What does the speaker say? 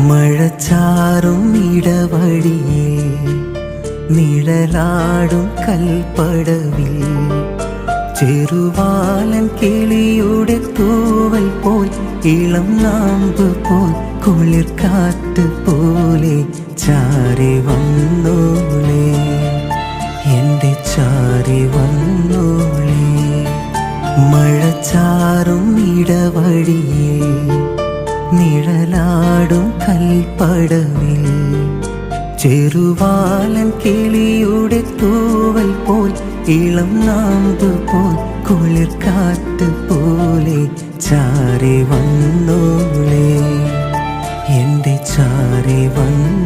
മഴച്ചാറും ഇടവഴിയിൽ നിഴലാടും കൽപ്പടവിൽ ചെറുവാലൻ കിളിയുടെ തൂവൽ പോൽ ഇളം നാമ്പ് പോൽ കുളിർ കാറ്റ് പോലെ ചാരി വന്നോളേ എൻ്റെ ചാരി വന്നോളേ. മഴച്ചാറും ഇടവഴിയിൽ നിഴലാടും കൽപ്പടവിൽ ചെറുവാലൻ കിളിയുടെ തൂവൽ പോൽ ഇളം നാമ്പ് പോൽ കുളിർ കാറ്റ് പോലെ ചാരി വന്നോളേ എൻ്റെ ചാരി വന്നോളേ.